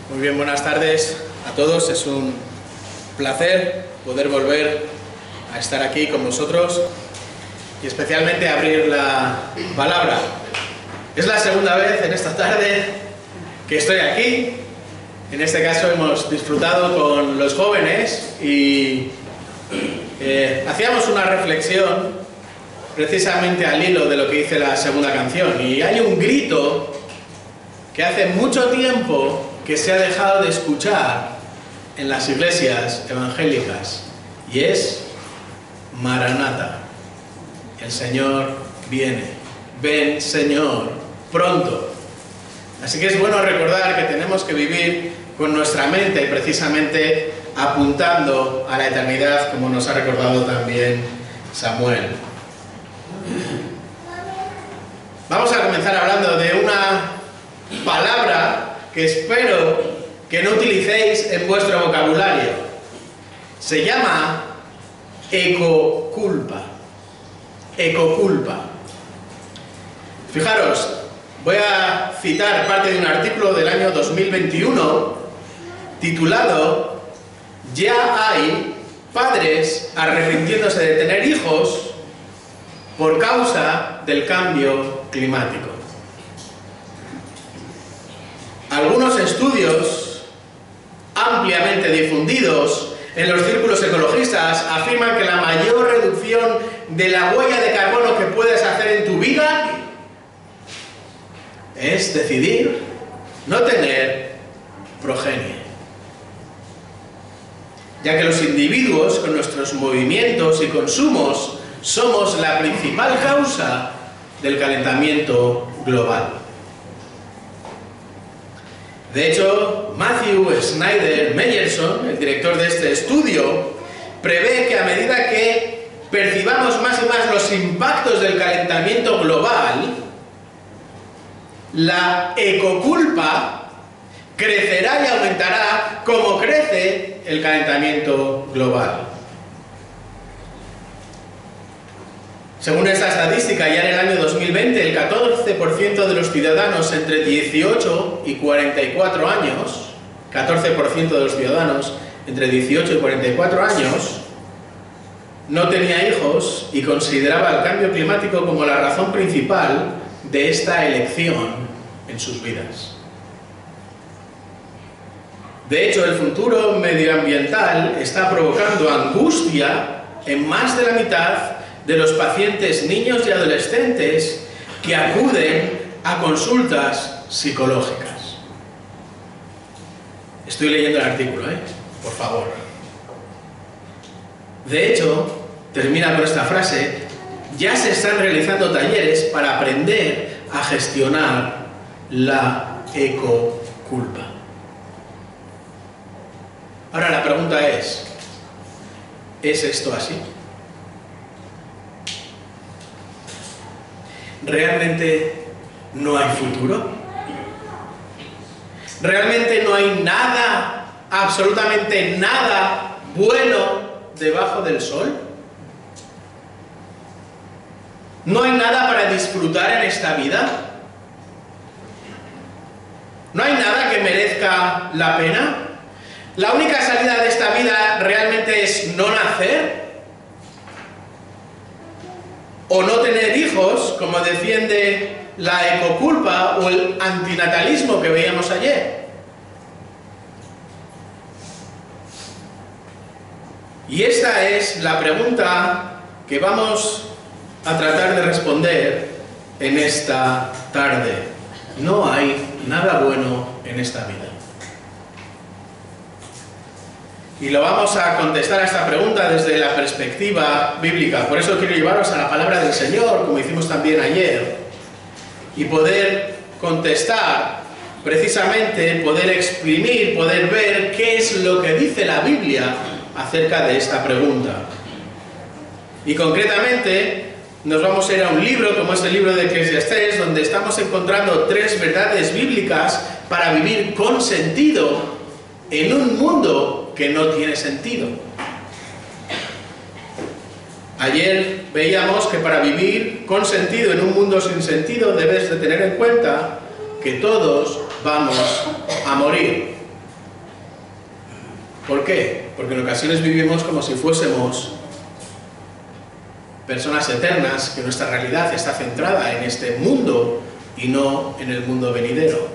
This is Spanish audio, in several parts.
Muy bien, buenas tardes a todos. Es un placer poder volver a estar aquí con vosotros y especialmente abrir la palabra. Es la segunda vez en esta tarde que estoy aquí. En este caso hemos disfrutado con los jóvenes y hacíamos una reflexión precisamente al hilo de lo que dice la segunda canción. Y hay un grito que hace mucho tiempo que se ha dejado de escuchar en las iglesias evangélicas, y es Maranata. El Señor viene. Ven, Señor, pronto. Así que es bueno recordar que tenemos que vivir con nuestra mente precisamente apuntando a la eternidad, como nos ha recordado también Samuel. Vamos a comenzar hablando de una palabra que espero que no utilicéis en vuestro vocabulario. Se llama ecoculpa. Ecoculpa. Fijaros, voy a citar parte de un artículo del año 2021 titulado "Ya hay padres arrepintiéndose de tener hijos por causa del cambio climático". Algunos estudios ampliamente difundidos en los círculos ecologistas afirman que la mayor reducción de la huella de carbono que puedes hacer en tu vida es decidir no tener progenie. Ya que los individuos, con nuestros movimientos y consumos, somos la principal causa del calentamiento global. De hecho, Matthew Snyder Meyerson, el director de este estudio, prevé que a medida que percibamos más y más los impactos del calentamiento global, la ecoculpa crecerá y aumentará como crece el calentamiento global. Según esta estadística, ya en el año 2020, el 14% de los ciudadanos entre 18 y 44 años, 14% de los ciudadanos entre 18 y 44 años, no tenía hijos y consideraba el cambio climático como la razón principal de esta elección en sus vidas. De hecho, el futuro medioambiental está provocando angustia en más de la mitad de los pacientes niños y adolescentes que acuden a consultas psicológicas. Estoy leyendo el artículo, por favor. De hecho, termina con esta frase: ya se están realizando talleres para aprender a gestionar la ecoculpa. Ahora la pregunta ¿es esto así? ¿Realmente no hay futuro? ¿Realmente no hay nada, absolutamente nada bueno debajo del sol? ¿No hay nada para disfrutar en esta vida? ¿No hay nada que merezca la pena? ¿La única salida de esta vida realmente es no nacer? ¿O no tener hijos, como defiende la ecoculpa o el antinatalismo que veíamos ayer? Y esta es la pregunta que vamos a tratar de responder en esta tarde. No hay nada bueno en esta vida. Y lo vamos a contestar a esta pregunta desde la perspectiva bíblica. Por eso quiero llevaros a la palabra del Señor, como hicimos también ayer, y poder contestar, precisamente poder exprimir, poder ver qué es lo que dice la Biblia acerca de esta pregunta. Y concretamente nos vamos a ir a un libro como es el libro de Eclesiastés, donde estamos encontrando 3 verdades bíblicas para vivir con sentido en un mundo que no tiene sentido. Ayer veíamos que para vivir con sentido en un mundo sin sentido debes de tener en cuenta que todos vamos a morir. ¿Por qué? Porque en ocasiones vivimos como si fuésemos personas eternas, que nuestra realidad está centrada en este mundo y no en el mundo venidero.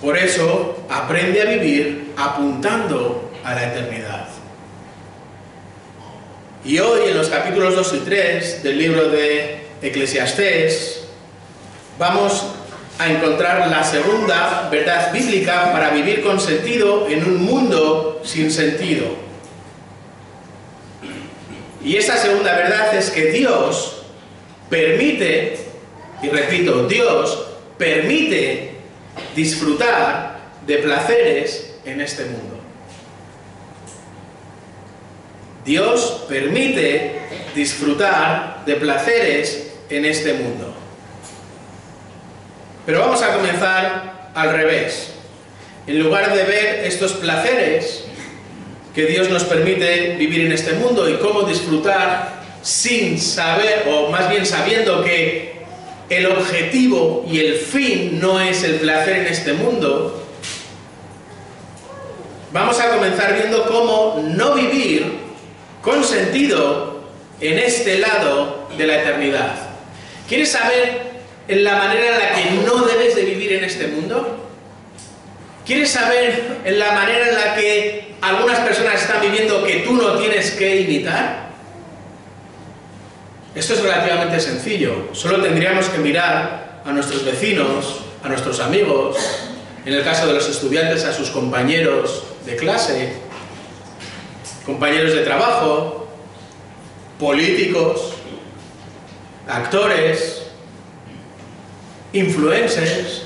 Por eso, aprende a vivir apuntando a la eternidad. Y hoy, en los capítulos 2 y 3 del libro de Eclesiastés, vamos a encontrar la segunda verdad bíblica para vivir con sentido en un mundo sin sentido. Y esa segunda verdad es que Dios permite, y repito, Dios permite disfrutar de placeres en este mundo. Dios permite disfrutar de placeres en este mundo. Pero vamos a comenzar al revés. En lugar de ver estos placeres que Dios nos permite vivir en este mundo y cómo disfrutar sin saber, o más bien sabiendo que el objetivo y el fin no es el placer en este mundo, vamos a comenzar viendo cómo no vivir con sentido en este lado de la eternidad. ¿Quieres saber la manera en la que no debes de vivir en este mundo? ¿Quieres saber la manera en la que algunas personas están viviendo que tú no tienes que imitar? Esto es relativamente sencillo. Solo tendríamos que mirar a nuestros vecinos, a nuestros amigos, en el caso de los estudiantes, a sus compañeros de clase, compañeros de trabajo, políticos, actores, influencers,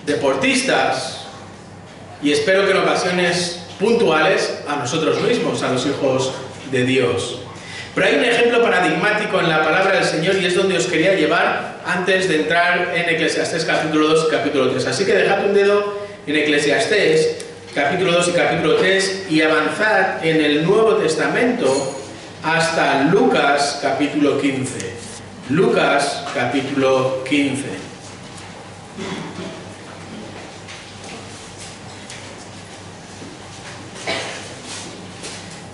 deportistas, y espero que en ocasiones puntuales a nosotros mismos, a los hijos de Dios. Pero hay un ejemplo paradigmático en la palabra del Señor y es donde os quería llevar antes de entrar en Eclesiastés capítulo 2 y capítulo 3. Así que dejad un dedo en Eclesiastés capítulo 2 y capítulo 3 y avanzad en el Nuevo Testamento hasta Lucas capítulo 15. Lucas capítulo 15.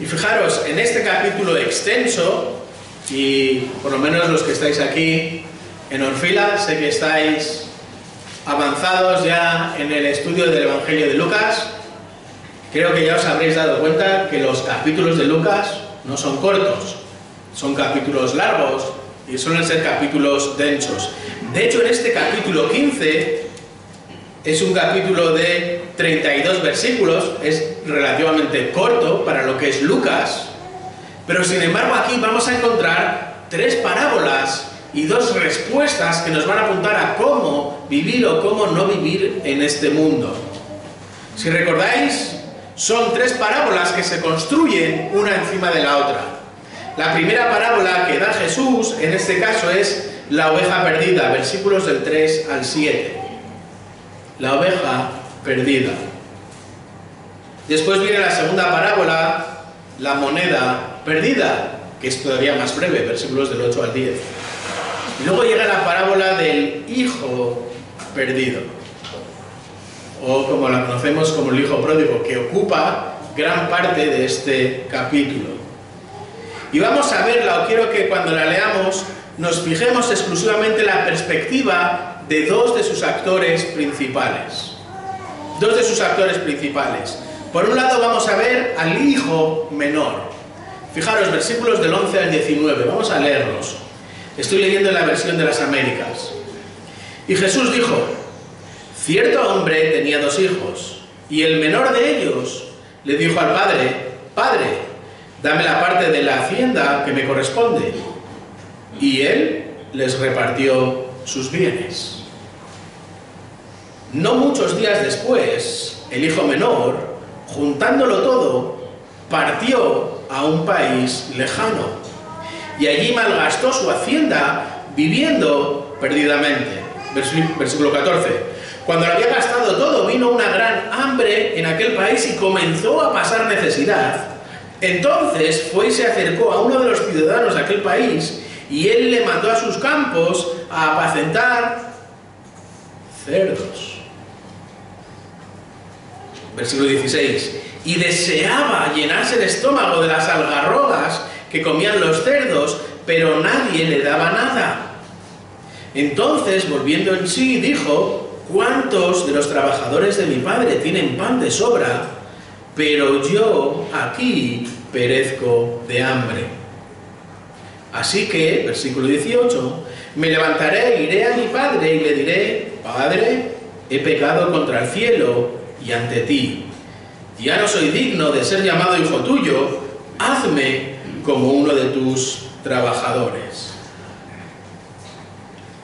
Y fijaros, en este capítulo extenso, y por lo menos los que estáis aquí en Orfila, sé que estáis avanzados ya en el estudio del Evangelio de Lucas, creo que ya os habréis dado cuenta que los capítulos de Lucas no son cortos, son capítulos largos y suelen ser capítulos densos. De hecho, en este capítulo 15 es un capítulo de 32 versículos, es relativamente corto para lo que es Lucas, pero sin embargo aquí vamos a encontrar 3 parábolas y 2 respuestas que nos van a apuntar a cómo vivir o cómo no vivir en este mundo. Si recordáis, son 3 parábolas que se construyen una encima de la otra. La primera parábola que da Jesús, en este caso, es la oveja perdida, versículos del 3 al 7. La oveja perdida. Después viene la segunda parábola, la moneda perdida, que es todavía más breve, versículos del 8 al 10. Y luego llega la parábola del hijo perdido, o como la conocemos como el hijo pródigo, que ocupa gran parte de este capítulo. Y vamos a verla, o quiero que cuando la leamos nos fijemos exclusivamente en la perspectiva de 2 de sus actores principales. 2 de sus actores principales. Por un lado vamos a ver al hijo menor. Fijaros, versículos del 11 al 19, vamos a leerlos. Estoy leyendo en la versión de las Américas. Y Jesús dijo: cierto hombre tenía 2 hijos, y el menor de ellos le dijo al padre: Padre, dame la parte de la hacienda que me corresponde. Y él les repartió sus bienes. No muchos días después, el hijo menor, juntándolo todo, partió a un país lejano, y allí malgastó su hacienda viviendo perdidamente. Versículo 14. Cuando lo había gastado todo, vino una gran hambre en aquel país y comenzó a pasar necesidad. Entonces fue y se acercó a uno de los ciudadanos de aquel país, y él le mandó a sus campos a apacentar cerdos. Versículo 16. y deseaba llenarse el estómago de las algarrobas que comían los cerdos, pero nadie le daba nada. Entonces, volviendo en sí, dijo: ¿cuántos de los trabajadores de mi padre tienen pan de sobra, pero yo aquí perezco de hambre? Así que, versículo 18, me levantaré e iré a mi padre y le diré: Padre, he pecado contra el cielo y ante ti. Ya no soy digno de ser llamado hijo tuyo, hazme como uno de tus trabajadores.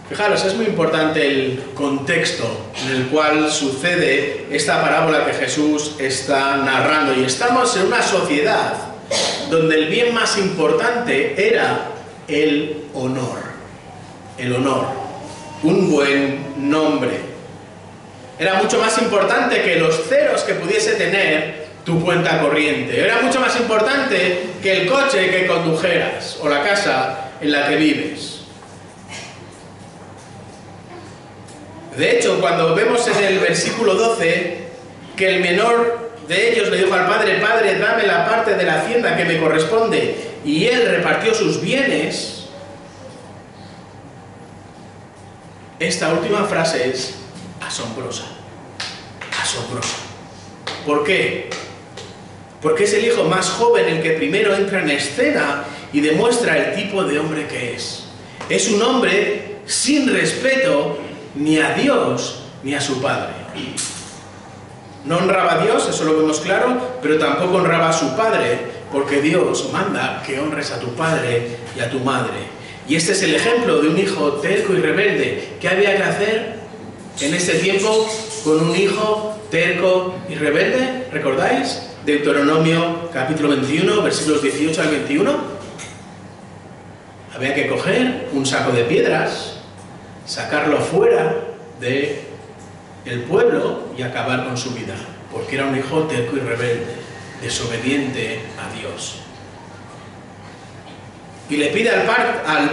Fijaros, es muy importante el contexto en el cual sucede esta parábola que Jesús está narrando. Y estamos en una sociedad donde el bien más importante era el honor. El honor. Un buen nombre. Era mucho más importante que los ceros que pudiese tener tu cuenta corriente. Era mucho más importante que el coche que condujeras o la casa en la que vives. De hecho, cuando vemos en el versículo 12 que el menor de ellos le dijo al padre: Padre, dame la parte de la hacienda que me corresponde, y él repartió sus bienes, esta última frase es asombrosa. Asombrosa. ¿Por qué? Porque es el hijo más joven el que primero entra en escena y demuestra el tipo de hombre que es. Es un hombre sin respeto ni a Dios ni a su padre. No honraba a Dios, eso lo vemos claro, pero tampoco honraba a su padre, porque Dios manda que honres a tu padre y a tu madre. Y este es el ejemplo de un hijo terco y rebelde. ¿Qué había que hacer en este tiempo con un hijo terco y rebelde? ¿Recordáis? Deuteronomio capítulo 21, versículos 18 al 21. Había que coger un saco de piedras, sacarlo fuera del pueblo y acabar con su vida, porque era un hijo terco y rebelde, desobediente a Dios. Y le pide al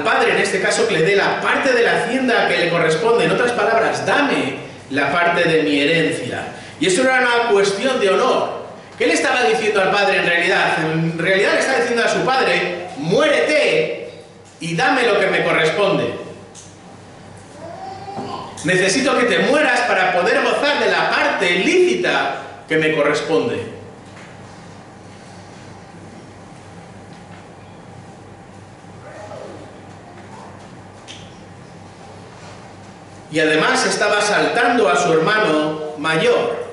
padre, en este caso, que le dé la parte de la hacienda que le corresponde. En otras palabras, dame la parte de mi herencia. Y eso era una cuestión de honor. ¿Qué le estaba diciendo al padre en realidad? En realidad le estaba diciendo a su padre: muérete y dame lo que me corresponde. Necesito que te mueras para poder gozar de la parte lícita que me corresponde. Y además estaba asaltando a su hermano mayor.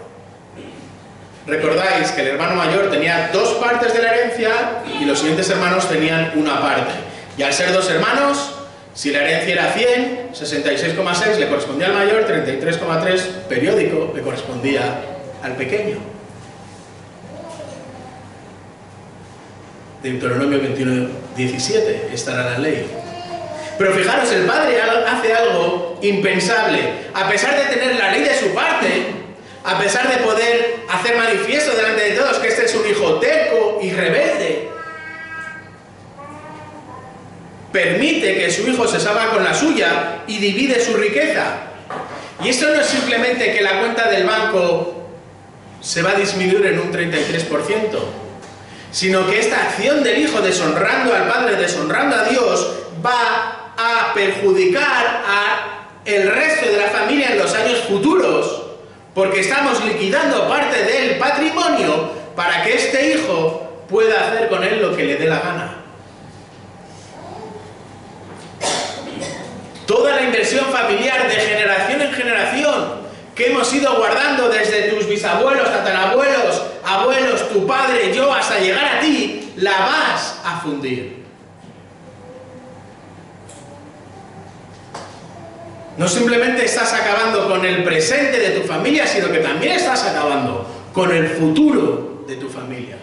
Recordáis que el hermano mayor tenía 2 partes de la herencia y los siguientes hermanos tenían una parte. Y al ser 2 hermanos, si la herencia era 100, 66,6 le correspondía al mayor, 33,3 periódico le correspondía al pequeño. Deuteronomio 21:17, esta era la ley. Pero fijaros, el padre hace algo impensable. A pesar de tener la ley de su parte, a pesar de poder hacer manifiesto delante de todos que este es un hijo terco y rebelde, permite que su hijo se salga con la suya y divide su riqueza. Y esto no es simplemente que la cuenta del banco se va a disminuir en un 33%, sino que esta acción del hijo deshonrando al padre, deshonrando a Dios, va a perjudicar al resto de la familia en los años futuros, porque estamos liquidando parte del patrimonio para que este hijo pueda hacer con él lo que le dé la gana. Toda la inversión familiar de generación en generación que hemos ido guardando desde tus bisabuelos, tatarabuelos, abuelos, tu padre, yo, hasta llegar a ti, la vas a fundir. No simplemente estás acabando con el presente de tu familia, sino que también estás acabando con el futuro de tu familia.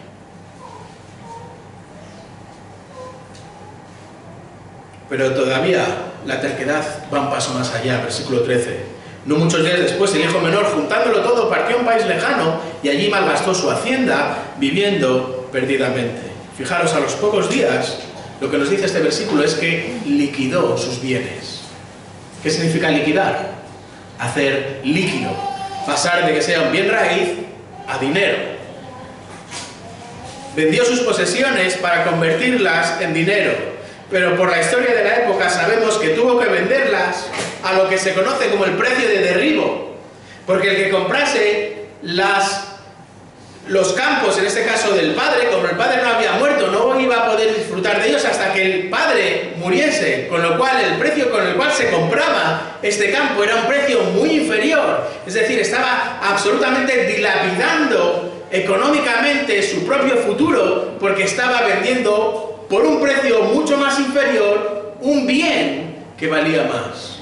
Pero todavía la terquedad va un paso más allá, versículo 13. No muchos días después, el hijo menor, juntándolo todo, partió a un país lejano y allí malgastó su hacienda, viviendo perdidamente. Fijaros, a los pocos días, lo que nos dice este versículo es que liquidó sus bienes. ¿Qué significa liquidar? Hacer líquido. Pasar de que sea un bien raíz a dinero. vendió sus posesiones para convertirlas en dinero, pero por la historia de la época sabemos que tuvo que venderlas a lo que se conoce como el precio de derribo, porque el que comprase los campos, en este caso del padre, como el padre no había muerto, no iba a poder disfrutar de ellos hasta que el padre muriese, con lo cual el precio con el cual se compraba este campo era un precio muy inferior, es decir, estaba absolutamente dilapidando económicamente su propio futuro, porque estaba vendiendo por un precio mucho más inferior un bien que valía más.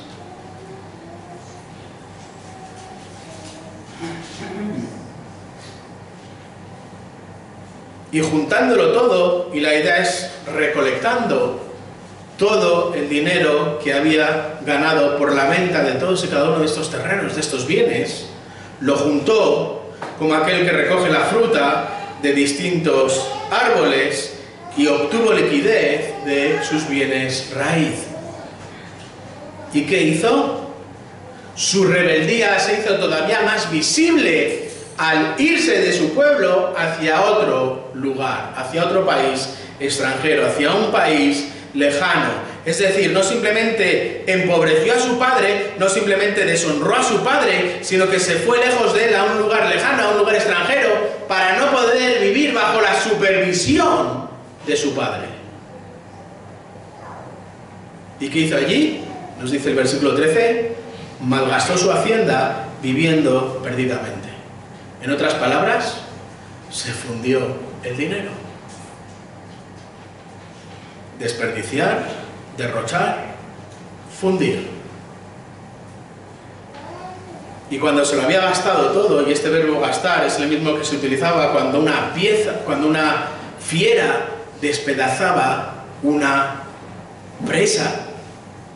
Y juntándolo todo, y la idea es recolectando todo el dinero que había ganado por la venta de todos y cada uno de estos terrenos, de estos bienes, lo juntó como aquel que recoge la fruta de distintos árboles y obtuvo liquidez de sus bienes raíz. ¿Y qué hizo? Su rebeldía se hizo todavía más visible al irse de su pueblo hacia otro lugar, hacia otro país extranjero, hacia un país lejano. Es decir, no simplemente empobreció a su padre, no simplemente deshonró a su padre, sino que se fue lejos de él a un lugar lejano, a un lugar extranjero, para no poder vivir bajo la supervisión de su padre. ¿Y qué hizo allí? Nos dice el versículo 13, malgastó su hacienda viviendo perdidamente. En otras palabras, se fundió el dinero. Desperdiciar, derrochar, fundir. Y cuando se lo había gastado todo, y este verbo gastar es el mismo que se utilizaba cuando una fiera despedazaba una presa.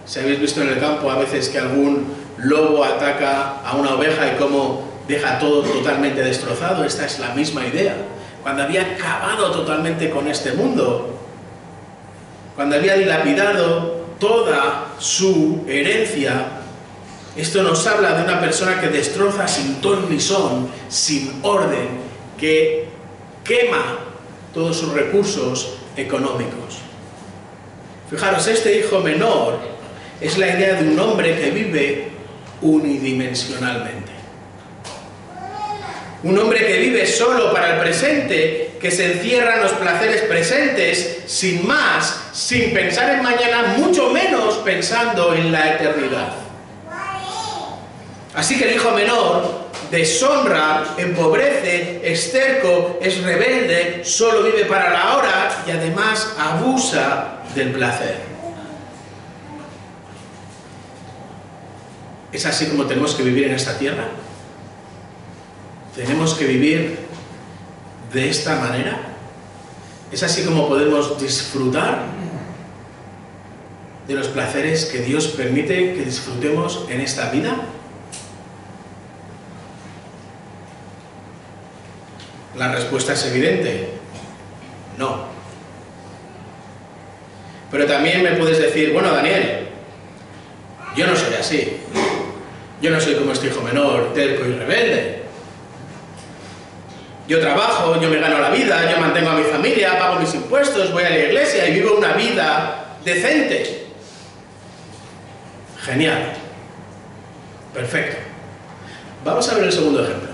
Si habéis visto en el campo a veces que algún lobo ataca a una oveja y cómo deja todo totalmente destrozado, esta es la misma idea. Cuando había acabado totalmente con este mundo, cuando había dilapidado toda su herencia, esto nos habla de una persona que destroza sin ton ni son, sin orden, que quema todos sus recursos económicos. Fijaros, este hijo menor es la idea de un hombre que vive unidimensionalmente. Un hombre que vive solo para el presente, que se encierra en los placeres presentes, sin más, sin pensar en mañana, mucho menos pensando en la eternidad. Así que el hijo menor deshonra, empobrece, es terco, es rebelde, solo vive para la hora y además abusa del placer. ¿Es así como tenemos que vivir en esta tierra? ¿Tenemos que vivir de esta manera? ¿Es así como podemos disfrutar de los placeres que Dios permite que disfrutemos en esta vida? La respuesta es evidente: no. Pero también me puedes decir, bueno, Daniel, yo no soy así. Yo no soy como este hijo menor, terco y rebelde. Yo trabajo, yo me gano la vida, yo mantengo a mi familia, pago mis impuestos, voy a la iglesia y vivo una vida decente. Genial. Perfecto. Vamos a ver el segundo ejemplo.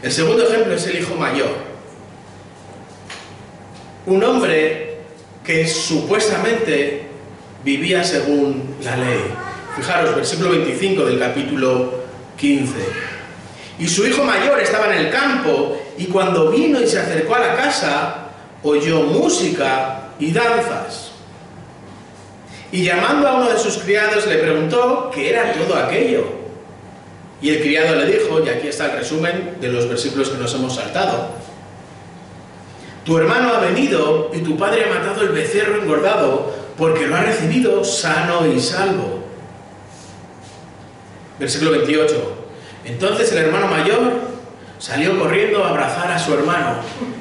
El segundo ejemplo es el hijo mayor. Un hombre que supuestamente vivía según la ley. Fijaros, versículo 25 del capítulo 15. Y su hijo mayor estaba en el campo, y cuando vino y se acercó a la casa, oyó música y danzas. Y llamando a uno de sus criados le preguntó qué era todo aquello. Y el criado le dijo, y aquí está el resumen de los versículos que nos hemos saltado: tu hermano ha venido y tu padre ha matado el becerro engordado porque lo ha recibido sano y salvo. Versículo 28. Entonces el hermano mayor salió corriendo a abrazar a su hermano,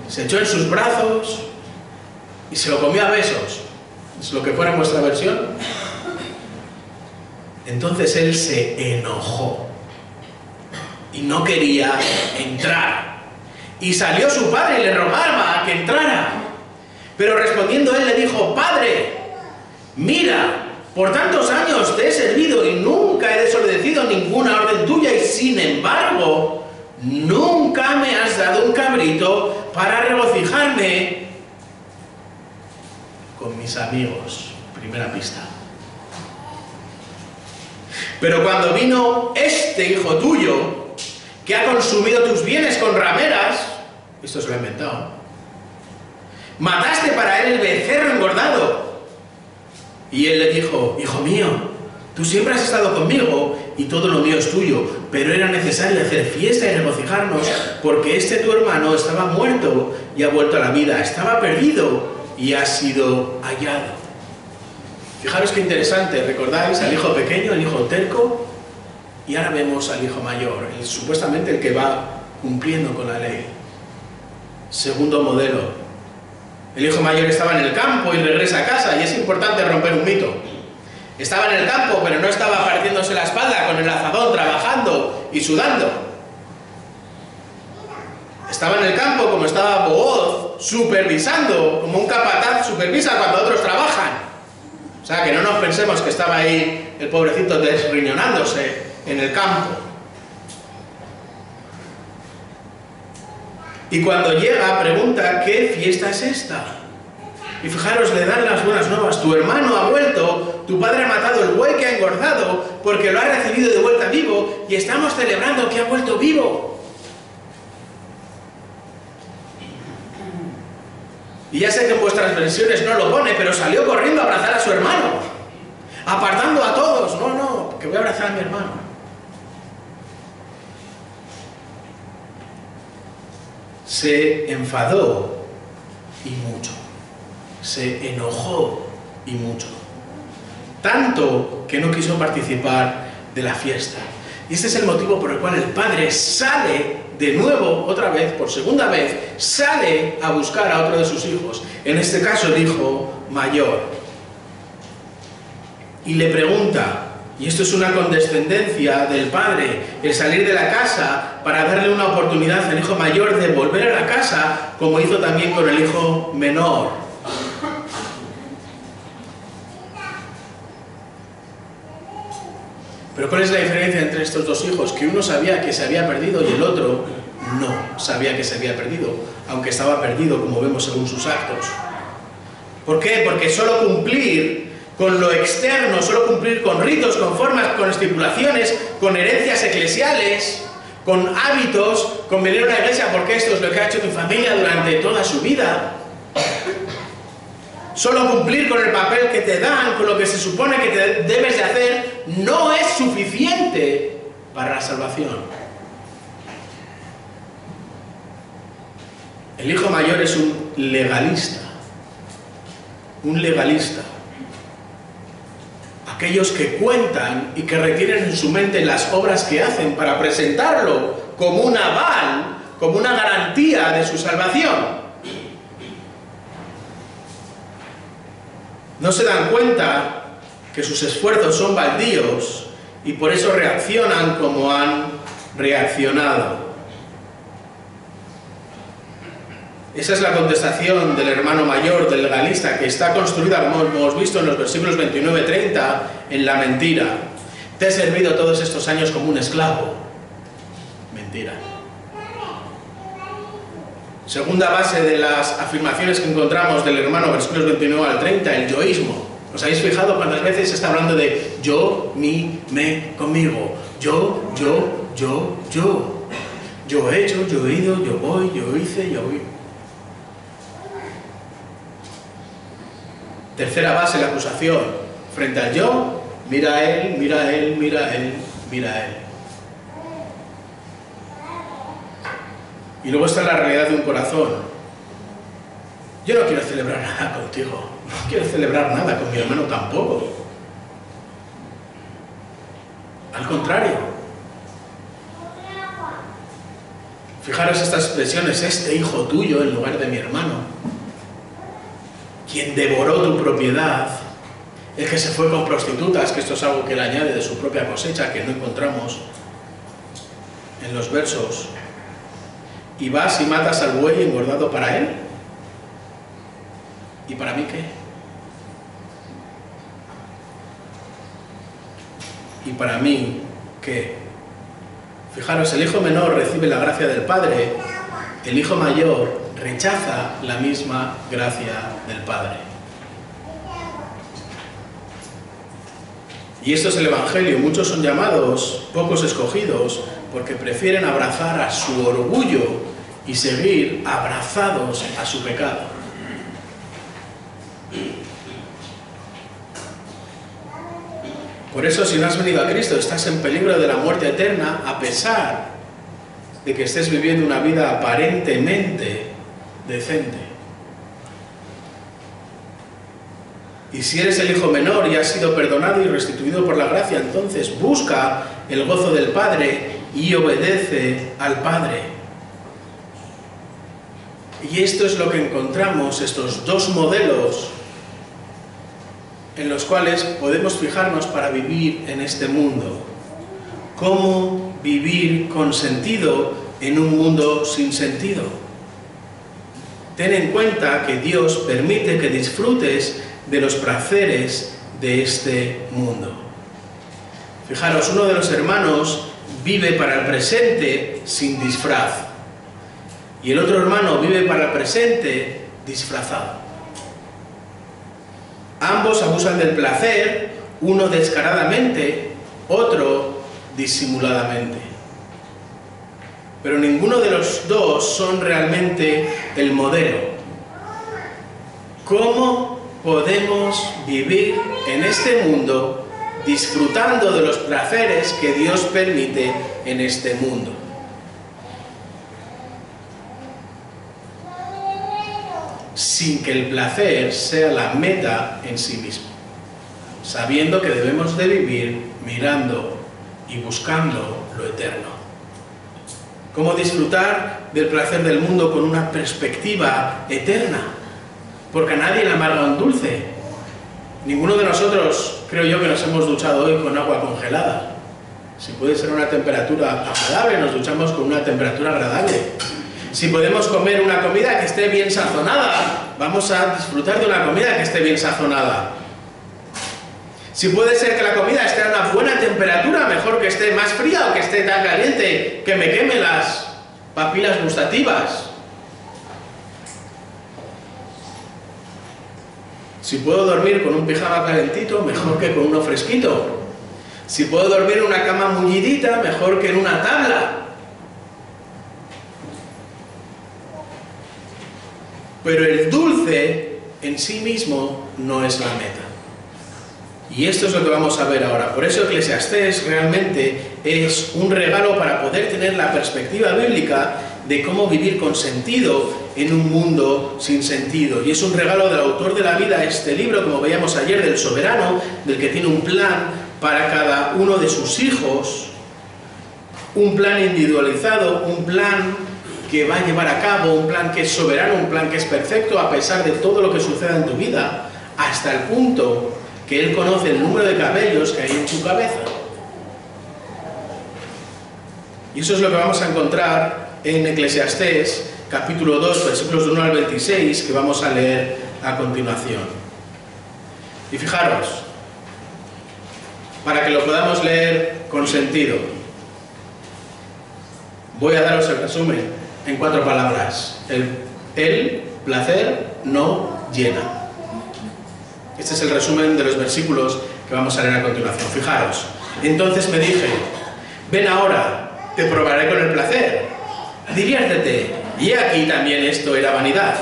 se echó en sus brazos y se lo comió a besos. ¿Es lo que fuera en vuestra versión? Entonces él se enojó y no quería entrar. Y salió su padre y le rogaba que entrara. Pero respondiendo él le dijo: Padre, mira, por tantos años te he servido y nunca he desobedecido ninguna orden tuya, y sin embargo, nunca me has dado un cabrito para regocijarme con mis amigos. Primera pista. Pero cuando vino este hijo tuyo, que ha consumido tus bienes con rameras, esto se lo ha inventado, mataste para él el becerro engordado. Y él le dijo: Hijo mío, tú siempre has estado conmigo y todo lo mío es tuyo, pero era necesario hacer fiesta y regocijarnos, porque este tu hermano estaba muerto y ha vuelto a la vida, estaba perdido y ha sido hallado. Fijaros qué interesante, ¿recordáis al hijo pequeño, el hijo terco? Y ahora vemos al hijo mayor, supuestamente el que va cumpliendo con la ley. Segundo modelo. El hijo mayor estaba en el campo y regresa a casa, y es importante romper un mito. Estaba en el campo, pero no estaba partiéndose la espalda con el azadón, trabajando y sudando. Estaba en el campo como estaba Booz, supervisando, como un capataz supervisa cuando otros trabajan. O sea, que no nos pensemos que estaba ahí el pobrecito desriñonándose en el campo. Y cuando llega, pregunta: ¿qué fiesta es esta? Y fijaros, le dan las buenas nuevas: tu hermano ha vuelto, tu padre ha matado el buey que ha engordado, porque lo ha recibido de vuelta vivo, y estamos celebrando que ha vuelto vivo. Y ya sé que en vuestras versiones no lo pone, pero salió corriendo a abrazar a su hermano, apartando a todos. No, que voy a abrazar a mi hermano. Se enfadó y mucho. Se enojó y mucho. Tanto que no quiso participar de la fiesta. Y este es el motivo por el cual el padre sale de nuevo, otra vez, por segunda vez, sale a buscar a otro de sus hijos. En este caso el hijo mayor. Y le pregunta, y esto es una condescendencia del padre, el salir de la casa para darle una oportunidad al hijo mayor de volver a la casa, como hizo también con el hijo menor. Pero ¿cuál es la diferencia entre estos dos hijos? Que uno sabía que se había perdido y el otro no sabía que se había perdido, aunque estaba perdido, como vemos según sus actos. ¿Por qué? Porque solo cumplir con lo externo, solo cumplir con ritos, con formas, con estipulaciones, con herencias eclesiales, con hábitos, con venir a una iglesia, porque esto es lo que ha hecho tu familia durante toda su vida. Solo cumplir con el papel que te dan, con lo que se supone que te debes de hacer, no es suficiente para la salvación. El hijo mayor es un legalista. Un legalista. Aquellos que cuentan y que retienen en su mente las obras que hacen para presentarlo como un aval, como una garantía de su salvación. No se dan cuenta que sus esfuerzos son baldíos y por eso reaccionan como han reaccionado. Esa es la contestación del hermano mayor, del legalista, que está construida, como hemos visto en los versículos 29-30, en la mentira. Te he servido todos estos años como un esclavo. Mentira. Segunda base de las afirmaciones que encontramos del hermano, versículos 29 al 30, el yoísmo. ¿Os habéis fijado cuántas veces se está hablando de yo, mí, me, conmigo? Yo. Yo he hecho, yo he ido, yo voy, yo hice, yo voy. Tercera base, la acusación. Frente al yo, mira a él, mira a él, mira a él, mira a él. Y luego está la realidad de un corazón. Yo no quiero celebrar nada contigo. No quiero celebrar nada con mi hermano tampoco. Al contrario. Fijaros estas expresiones: este hijo tuyo en lugar de mi hermano. Quien devoró tu propiedad. El que se fue con prostitutas, que esto es algo que él añade de su propia cosecha, que no encontramos en los versos. y vas y matas al buey engordado para él. ¿Y para mí qué? ¿Y para mí qué? Fijaros, el hijo menor recibe la gracia del Padre, el hijo mayor rechaza la misma gracia del Padre. Y esto es el Evangelio. Muchos son llamados, pocos escogidos, porque prefieren abrazar a su orgullo y seguir abrazados a su pecado. Por eso, si no has venido a Cristo, estás en peligro de la muerte eterna, a pesar de que estés viviendo una vida aparentemente decente. Y si eres el hijo menor y has sido perdonado y restituido por la gracia, entonces busca el gozo del Padre y obedece al Padre. Y esto es lo que encontramos, estos dos modelos en los cuales podemos fijarnos para vivir en este mundo. ¿Cómo vivir con sentido en un mundo sin sentido? Ten en cuenta que Dios permite que disfrutes de los placeres de este mundo. Fijaros, uno de los hermanos vive para el presente sin disfraz y el otro hermano vive para el presente disfrazado. Ambos abusan del placer, uno descaradamente, otro disimuladamente. Pero ninguno de los dos son realmente el modelo. ¿Cómo podemos vivir en este mundo disfrutando de los placeres que Dios permite en este mundo? Sin que el placer sea la meta en sí mismo, sabiendo que debemos de vivir mirando y buscando lo eterno. ¿Cómo disfrutar del placer del mundo con una perspectiva eterna? Porque a nadie le amarga un dulce. Ninguno de nosotros, creo yo, que nos hemos duchado hoy con agua congelada. Si puede ser una temperatura agradable, nos duchamos con una temperatura agradable. Si podemos comer una comida que esté bien sazonada, vamos a disfrutar de una comida que esté bien sazonada. Si puede ser que la comida esté a una buena temperatura, mejor que esté más fría o que esté tan caliente que me queme las papilas gustativas. Si puedo dormir con un pijama calentito, mejor que con uno fresquito. Si puedo dormir en una cama mullidita, mejor que en una tabla. Pero el dulce en sí mismo no es la meta. Y esto es lo que vamos a ver ahora. Por eso Eclesiastés realmente es un regalo para poder tener la perspectiva bíblica de cómo vivir con sentido en un mundo sin sentido. Y es un regalo del autor de la vida, este libro, como veíamos ayer, del soberano, del que tiene un plan para cada uno de sus hijos, un plan individualizado, un plan que va a llevar a cabo, un plan que es soberano, un plan que es perfecto a pesar de todo lo que suceda en tu vida, hasta el punto que Él conoce el número de cabellos que hay en tu cabeza. Y eso es lo que vamos a encontrar en Eclesiastés, capítulo 2, versículos de 1 al 26, que vamos a leer a continuación. Y fijaros, para que lo podamos leer con sentido, voy a daros el resumen en 4 palabras. El placer no llena. Este es el resumen de los versículos que vamos a leer a continuación. Fijaros, entonces me dije, ven ahora, te probaré con el placer, diviértete. Y aquí también esto era vanidad.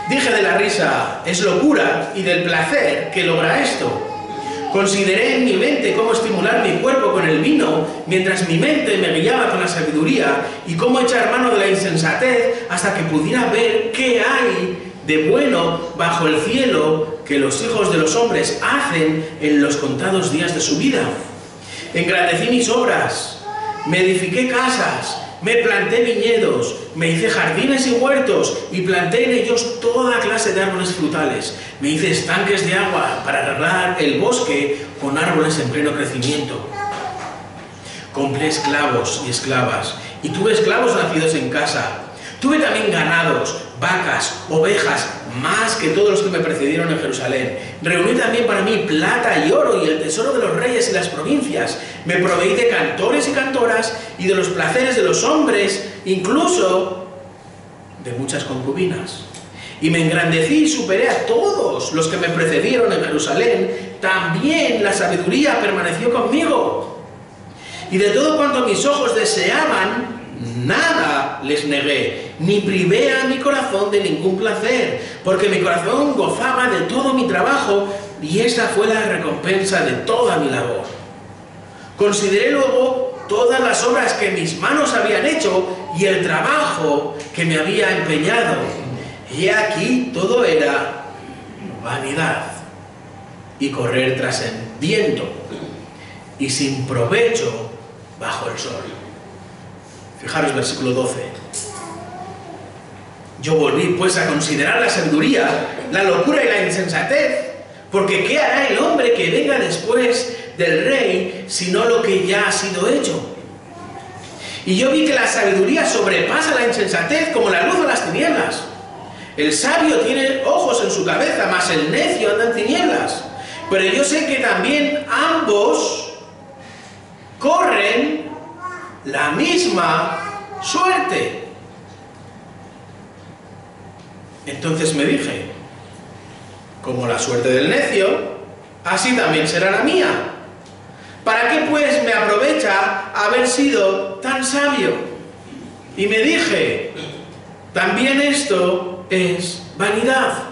Dije de la risa, es locura, y del placer que logra esto. Consideré en mi mente cómo estimular mi cuerpo con el vino, mientras mi mente me guiaba con la sabiduría, y cómo echar mano de la insensatez hasta que pudiera ver qué hay de bueno bajo el cielo que los hijos de los hombres hacen en los contados días de su vida. Engrandecí mis obras, me edifiqué casas, me planté viñedos, me hice jardines y huertos y planté en ellos toda clase de árboles frutales. Me hice estanques de agua para regar el bosque con árboles en pleno crecimiento. Compré esclavos y esclavas y tuve esclavos nacidos en casa. Tuve también ganados, vacas, ovejas, más que todos los que me precedieron en Jerusalén. Reuní también para mí plata y oro y el tesoro de los reyes y las provincias. Me proveí de cantores y cantoras y de los placeres de los hombres, incluso de muchas concubinas. Y me engrandecí y superé a todos los que me precedieron en Jerusalén. También la sabiduría permaneció conmigo. Y de todo cuanto mis ojos deseaban, nada les negué, ni privé a mi corazón de ningún placer, porque mi corazón gozaba de todo mi trabajo, y esa fue la recompensa de toda mi labor. Consideré luego todas las obras que mis manos habían hecho, y el trabajo que me había empeñado, y aquí todo era vanidad, y correr tras el viento, y sin provecho bajo el sol. Fijaros, versículo 12. Yo volví pues a considerar la sabiduría, la locura y la insensatez, porque ¿qué hará el hombre que venga después del rey, sino lo que ya ha sido hecho? Y yo vi que la sabiduría sobrepasa la insensatez como la luz de las tinieblas. El sabio tiene ojos en su cabeza, mas el necio anda en tinieblas. Pero yo sé que también ambos corren la misma suerte. Entonces me dije, como la suerte del necio, así también será la mía. ¿Para qué pues me aprovecha haber sido tan sabio? Y me dije, también esto es vanidad.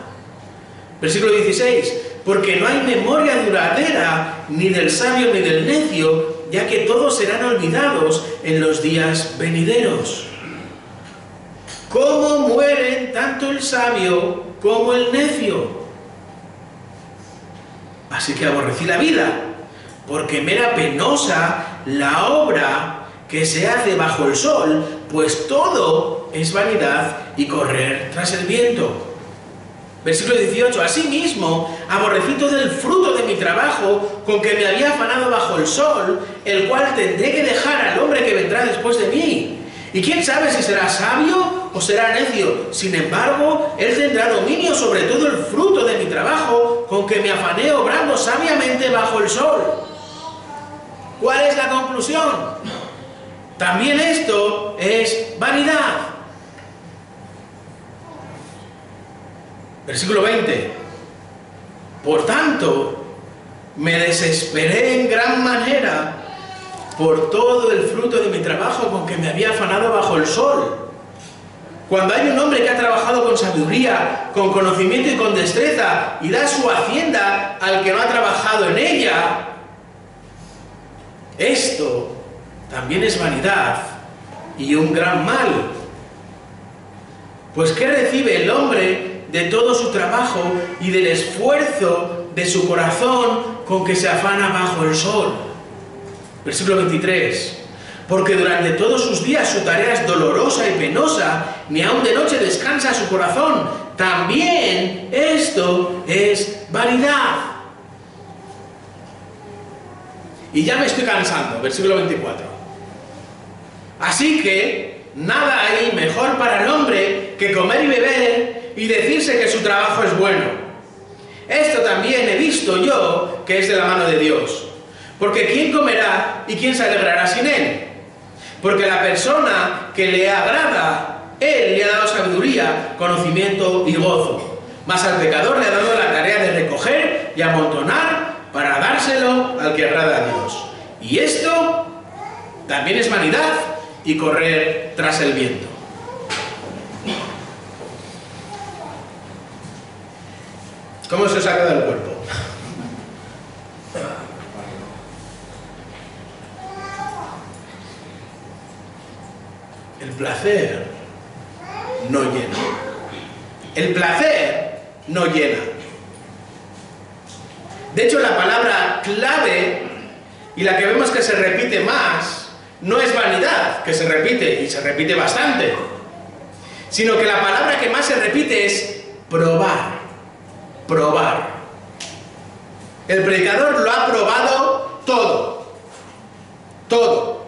Versículo 16, porque no hay memoria duradera ni del sabio ni del necio, ya que todos serán olvidados en los días venideros. ¿Cómo mueren tanto el sabio como el necio? Así que aborrecí la vida, porque me era penosa la obra que se hace bajo el sol, pues todo es vanidad y correr tras el viento. Versículo 18, asimismo, aborrecí todo el fruto de mi trabajo con que me había afanado bajo el sol, el cual tendré que dejar al hombre que vendrá después de mí. Y quién sabe si será sabio o será necio. Sin embargo, él tendrá dominio sobre todo el fruto de mi trabajo con que me afané obrando sabiamente bajo el sol. ¿Cuál es la conclusión? También esto es vanidad. Versículo 20. Por tanto, me desesperé en gran manera por todo el fruto de mi trabajo con que me había afanado bajo el sol. Cuando hay un hombre que ha trabajado con sabiduría, con conocimiento y con destreza, y da su hacienda al que no ha trabajado en ella, esto también es vanidad y un gran mal. Pues ¿qué recibe el hombre de todo su trabajo y del esfuerzo de su corazón con que se afana bajo el sol? Versículo 23. Porque durante todos sus días su tarea es dolorosa y penosa, ni aun de noche descansa su corazón. También esto es vanidad. Y ya me estoy cansando. Versículo 24. Así que nada hay mejor para el hombre que comer y beber y decirse que su trabajo es bueno. Esto también he visto yo que es de la mano de Dios. Porque ¿quién comerá y quién se alegrará sin él? Porque la persona que le agrada, él le ha dado sabiduría, conocimiento y gozo. Mas al pecador le ha dado la tarea de recoger y amontonar para dárselo al que agrada a Dios. Y esto también es vanidad y correr tras el viento. ¿Cómo se os ha quedado el cuerpo? El placer no llena. El placer no llena. De hecho, la palabra clave, y la que vemos que se repite más, no es vanidad, que se repite, y se repite bastante, sino que la palabra que más se repite es probar. Probar. El predicador lo ha probado todo. Todo.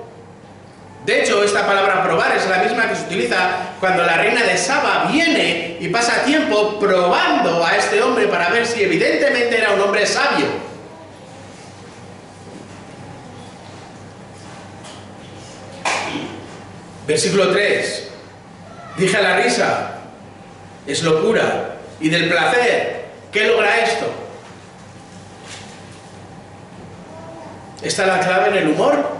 De hecho, esta palabra probar es la misma que se utiliza cuando la reina de Saba viene y pasa tiempo probando a este hombre para ver si evidentemente era un hombre sabio. Versículo 3. Dije a la risa, es locura, y del placer, ¿qué logra esto? ¿Está la clave en el humor?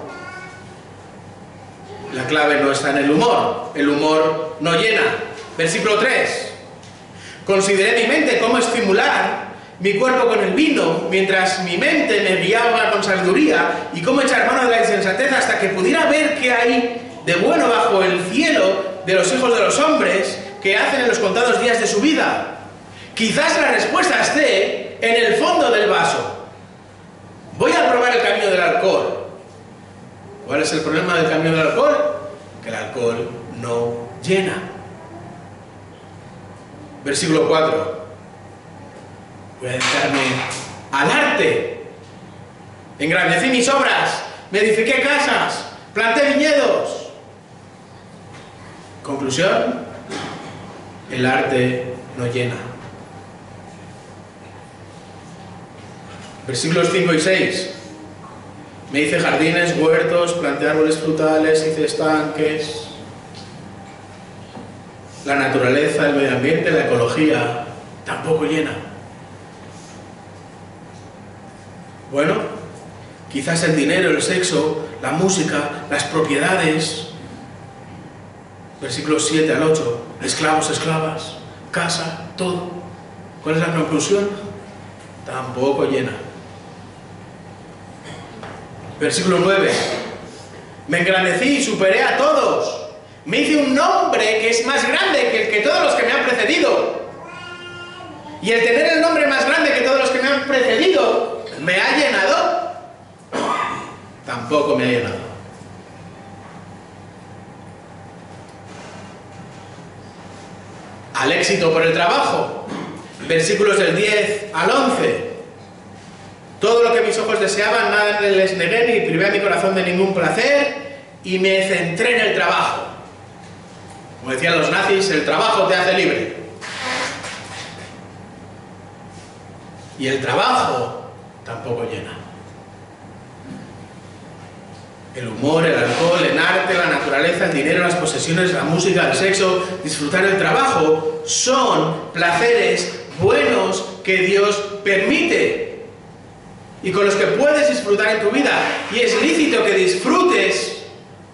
La clave no está en el humor no llena. Versículo 3. Consideré mi mente cómo estimular mi cuerpo con el vino, mientras mi mente me guiaba con sabiduría, y cómo echar mano de la insensatez hasta que pudiera ver qué hay de bueno bajo el cielo de los hijos de los hombres que hacen en los contados días de su vida. Quizás la respuesta esté en el fondo del vaso. Voy a probar el camino del alcohol. ¿Cuál es el problema del camino del alcohol? Que el alcohol no llena. Versículo 4. Voy a dedicarme al arte. Engrandecí mis obras, me edifiqué casas, planté viñedos. Conclusión, el arte no llena. Versículos 5 y 6. Me hice jardines, huertos, planté árboles frutales, hice estanques. La naturaleza, el medio ambiente, la ecología, tampoco llena. Bueno, quizás el dinero, el sexo, la música, las propiedades. Versículos 7 al 8. Esclavos, esclavas, casa, todo. ¿Cuál es la conclusión? Tampoco llena. Versículo 9. Me engrandecí y superé a todos. Me hice un nombre que es más grande que el que todos los que me han precedido. Y el tener el nombre más grande que todos los que me han precedido, ¿me ha llenado? Tampoco me ha llenado. Al éxito por el trabajo. Versículos del 10 al 11. Todo lo que mis ojos deseaban, nada les negué ni privé a mi corazón de ningún placer, y me centré en el trabajo. Como decían los nazis, el trabajo te hace libre. Y el trabajo tampoco llena. El humor, el alcohol, el arte, la naturaleza, el dinero, las posesiones, la música, el sexo, disfrutar el trabajo, son placeres buenos que Dios permite y con los que puedes disfrutar en tu vida. Y es lícito que disfrutes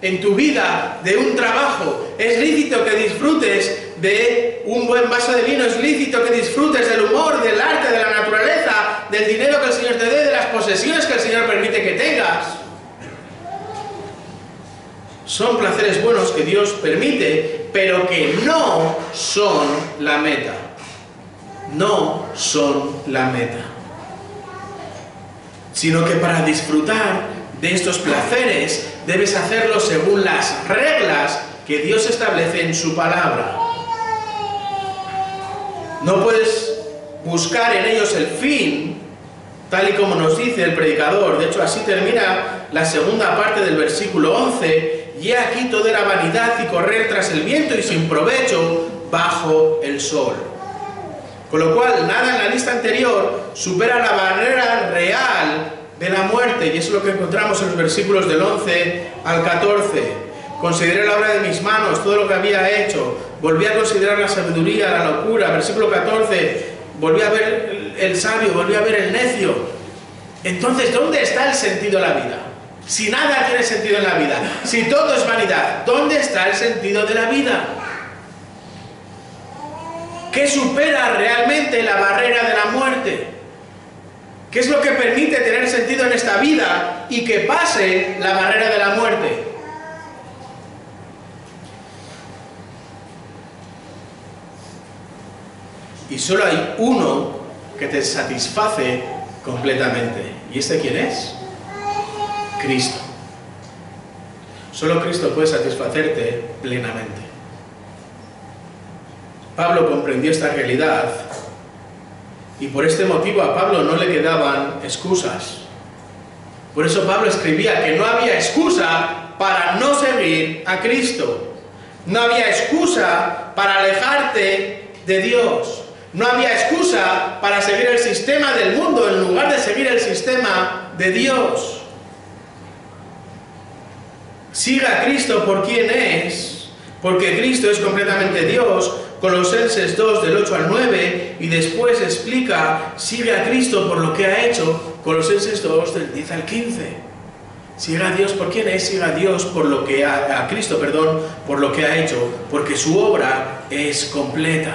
en tu vida de un trabajo, es lícito que disfrutes de un buen vaso de vino, es lícito que disfrutes del humor, del arte, de la naturaleza, del dinero que el Señor te dé, de las posesiones que el Señor permite que tengas. Son placeres buenos que Dios permite, pero que no son la meta. No son la meta. Sino que para disfrutar de estos placeres debes hacerlo según las reglas que Dios establece en su palabra. No puedes buscar en ellos el fin, tal y como nos dice el predicador. De hecho, así termina la segunda parte del versículo 11. Y aquí todo era vanidad y correr tras el viento y sin provecho bajo el sol. Con lo cual, nada en la lista anterior supera la barrera real de la muerte. Y eso es lo que encontramos en los versículos del 11 al 14. Consideré la obra de mis manos, todo lo que había hecho. Volví a considerar la sabiduría, la locura. Versículo 14. Volví a ver el sabio, volví a ver el necio. Entonces, ¿dónde está el sentido de la vida? Si nada tiene sentido en la vida, si todo es vanidad, ¿dónde está el sentido de la vida? ¿Qué supera realmente la barrera de la muerte? ¿Qué es lo que permite tener sentido en esta vida y que pase la barrera de la muerte? Y solo hay uno que te satisface completamente. ¿Y este quién es? Cristo. Solo Cristo puede satisfacerte plenamente. Pablo comprendió esta realidad y por este motivo a Pablo no le quedaban excusas. Por eso Pablo escribía que no había excusa para no seguir a Cristo. No había excusa para alejarte de Dios. No había excusa para seguir el sistema del mundo en lugar de seguir el sistema de Dios. Siga a Cristo por quien es, porque Cristo es completamente Dios. Colosenses 2 del 8 al 9, y después explica, sigue a Cristo por lo que ha hecho, Colosenses 2 del 10 al 15. Siga a Dios por quien es, siga a Dios por lo que a Cristo, perdón, por lo que ha hecho, porque su obra es completa.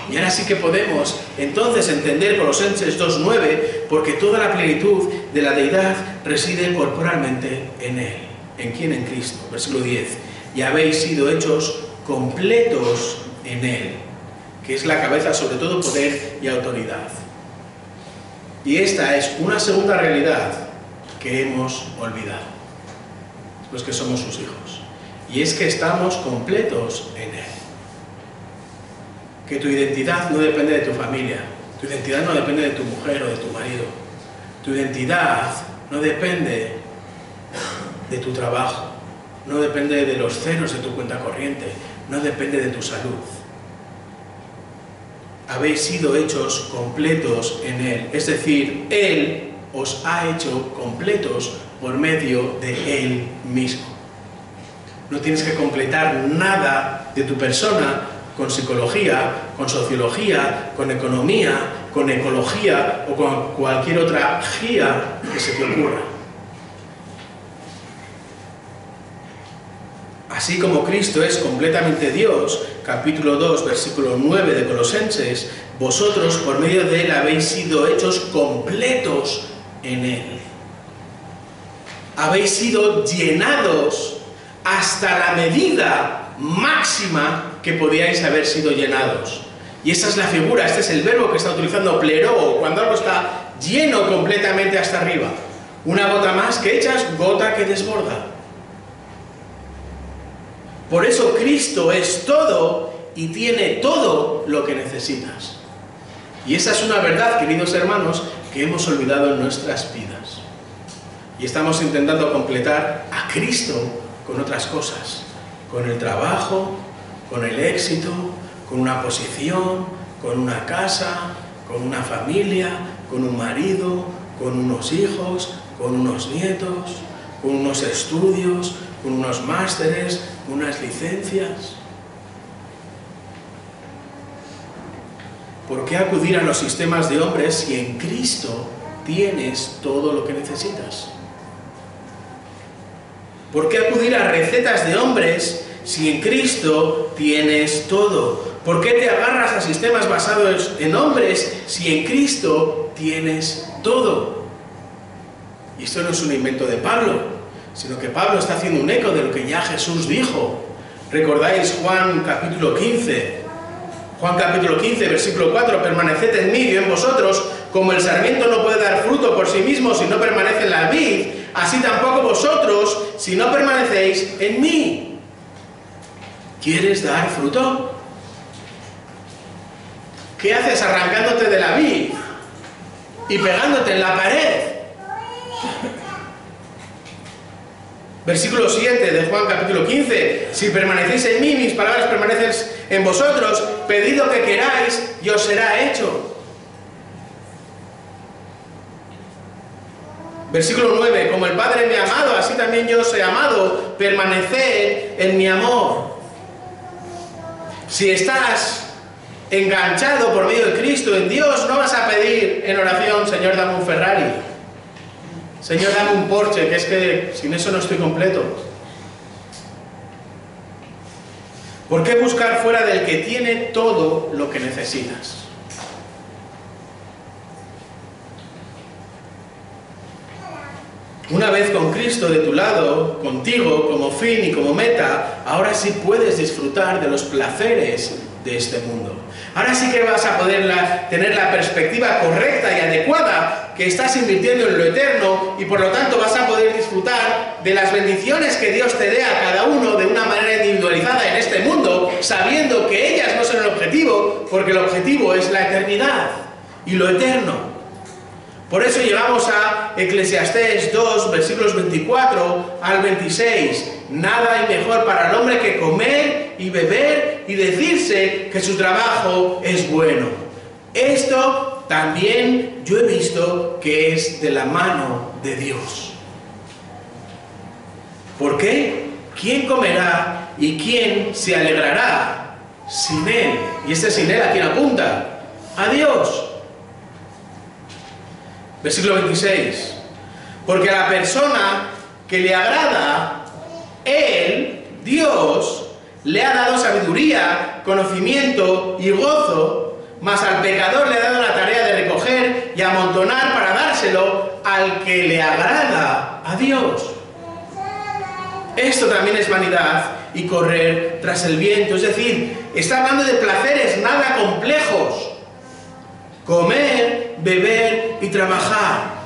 Y ahora sí que podemos entonces entender Colosenses 2:9, porque toda la plenitud de la deidad reside corporalmente en Él. ¿En quién? En Cristo. Versículo 10. Y habéis sido hechos completos en Él, que es la cabeza sobre todo poder y autoridad. Y esta es una segunda realidad que hemos olvidado, los que somos sus hijos, y es que estamos completos en Él. Que tu identidad no depende de tu familia, tu identidad no depende de tu mujer o de tu marido, tu identidad no depende de tu trabajo, no depende de los ceros de tu cuenta corriente, no depende de tu salud. Habéis sido hechos completos en Él, es decir, Él os ha hecho completos por medio de Él mismo. No tienes que completar nada de tu persona con psicología, con sociología, con economía, con ecología o con cualquier otra guía que se te ocurra. Así como Cristo es completamente Dios, capítulo 2, versículo 9 de Colosenses, vosotros por medio de Él habéis sido hechos completos en Él. Habéis sido llenados hasta la medida máxima que podíais haber sido llenados. Y esa es la figura, este es el verbo que está utilizando pleroo, cuando algo está lleno completamente hasta arriba. Una gota más que echas, gota que desborda. Por eso Cristo es todo y tiene todo lo que necesitas. Y esa es una verdad, queridos hermanos, que hemos olvidado en nuestras vidas. Y estamos intentando completar a Cristo con otras cosas. Con el trabajo, con el éxito, con una posición, con una casa, con una familia, con un marido, con unos hijos, con unos nietos, con unos estudios, con unos másteres, unas licencias. ¿Por qué acudir a los sistemas de hombres si en Cristo tienes todo lo que necesitas? ¿Por qué acudir a recetas de hombres si en Cristo tienes todo? ¿Por qué te agarras a sistemas basados en hombres si en Cristo tienes todo? Y esto no es un invento de Pablo, sino que Pablo está haciendo un eco de lo que ya Jesús dijo. ¿Recordáis Juan capítulo 15? Juan capítulo 15, versículo 4, permaneced en mí y yo en vosotros, como el sarmiento no puede dar fruto por sí mismo si no permanece en la vid, así tampoco vosotros si no permanecéis en mí. ¿Quieres dar fruto? ¿Qué haces arrancándote de la vid y pegándote en la pared? Versículo 7 de Juan capítulo 15, si permanecéis en mí, mis palabras permanecen en vosotros, pedid lo que queráis y os será hecho. Versículo 9, como el Padre me ha amado, así también yo os he amado, permaneced en mi amor. Si estás enganchado por medio de Cristo en Dios, no vas a pedir en oración, Señor, dame un Ferrari. Señor, dame un Porsche, que es que sin eso no estoy completo. ¿Por qué buscar fuera del que tiene todo lo que necesitas? Una vez con Cristo de tu lado, contigo, como fin y como meta, ahora sí puedes disfrutar de los placeres de este mundo. Ahora sí que vas a poder tener la perspectiva correcta y adecuada, que estás invirtiendo en lo eterno, y por lo tanto vas a poder disfrutar de las bendiciones que Dios te dé a cada uno de una manera individualizada en este mundo, sabiendo que ellas no son el objetivo, porque el objetivo es la eternidad y lo eterno. Por eso llegamos a Eclesiastés 2, versículos 24 al 26. nada hay mejor para el hombre que comer y beber y decirse que su trabajo es bueno. Esto también yo he visto que es de la mano de Dios. ¿Por qué? ¿Quién comerá y quién se alegrará sin Él? Y este sin Él, ¿a quién apunta? A Dios. Versículo 26. Porque a la persona que le agrada, Él, Dios, le ha dado sabiduría, conocimiento y gozo, mas al pecador le ha dado la tarea de recoger y amontonar para dárselo al que le agrada, a Dios. Esto también es vanidad y correr tras el viento. Es decir, está hablando de placeres nada complejos. Comer, beber y trabajar.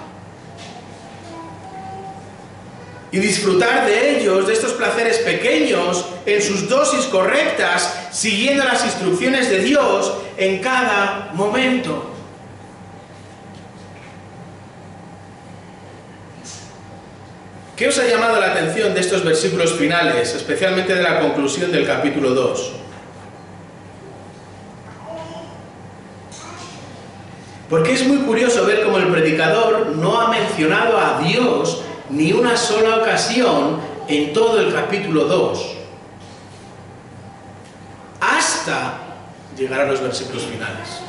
Y disfrutar de ellos, de estos placeres pequeños, en sus dosis correctas, siguiendo las instrucciones de Dios en cada momento. ¿Qué os ha llamado la atención de estos versículos finales, especialmente de la conclusión del capítulo 2? Porque es muy curioso ver cómo el predicador no ha mencionado a Dios ni una sola ocasión en todo el capítulo 2, hasta llegar a los versículos finales,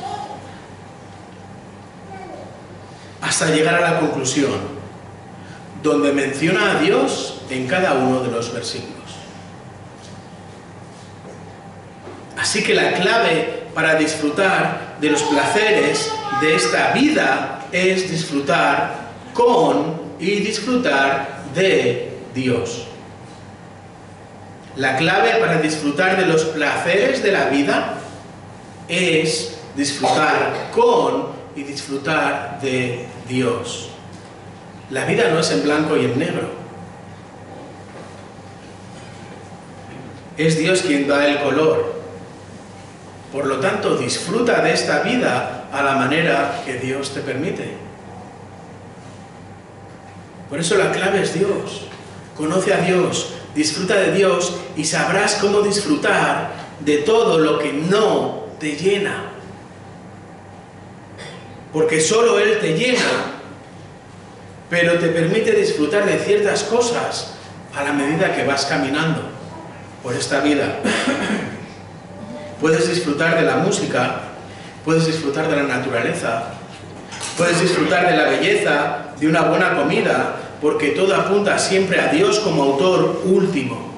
hasta llegar a la conclusión, donde menciona a Dios en cada uno de los versículos. Así que la clave para disfrutar de los placeres de esta vida es disfrutar con y disfrutar de Dios. La clave para disfrutar de los placeres de la vida es disfrutar con y disfrutar de Dios. La vida no es en blanco y en negro. Es Dios quien da el color. Por lo tanto, disfruta de esta vida a la manera que Dios te permite. Por eso la clave es Dios. Conoce a Dios, disfruta de Dios y sabrás cómo disfrutar de todo lo que no te llena. Porque solo Él te llena, pero te permite disfrutar de ciertas cosas a la medida que vas caminando por esta vida. Puedes disfrutar de la música, puedes disfrutar de la naturaleza, puedes disfrutar de la belleza, de una buena comida, porque todo apunta siempre a Dios como autor último.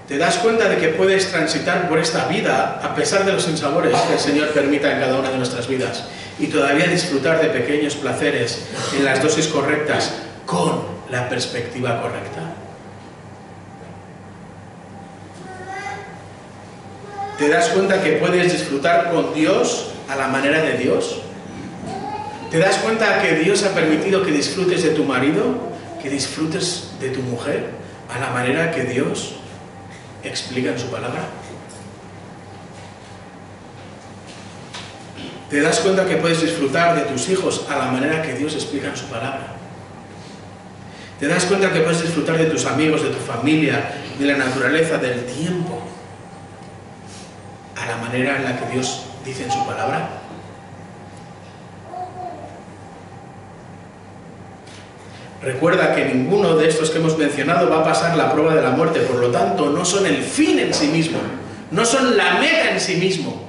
Te das cuenta de que puedes transitar por esta vida a pesar de los sinsabores que el Señor permita en cada una de nuestras vidas y todavía disfrutar de pequeños placeres en las dosis correctas con la perspectiva correcta. ¿Te das cuenta que puedes disfrutar con Dios a la manera de Dios? ¿Te das cuenta que Dios ha permitido que disfrutes de tu marido, que disfrutes de tu mujer a la manera que Dios explica en su palabra? ¿Te das cuenta que puedes disfrutar de tus hijos a la manera que Dios explica en su palabra? ¿Te das cuenta que puedes disfrutar de tus amigos, de tu familia, de la naturaleza, del tiempo, a la manera en la que Dios dice en su palabra? Recuerda que ninguno de estos que hemos mencionado va a pasar la prueba de la muerte, por lo tanto no son el fin en sí mismo, no son la meta en sí mismo.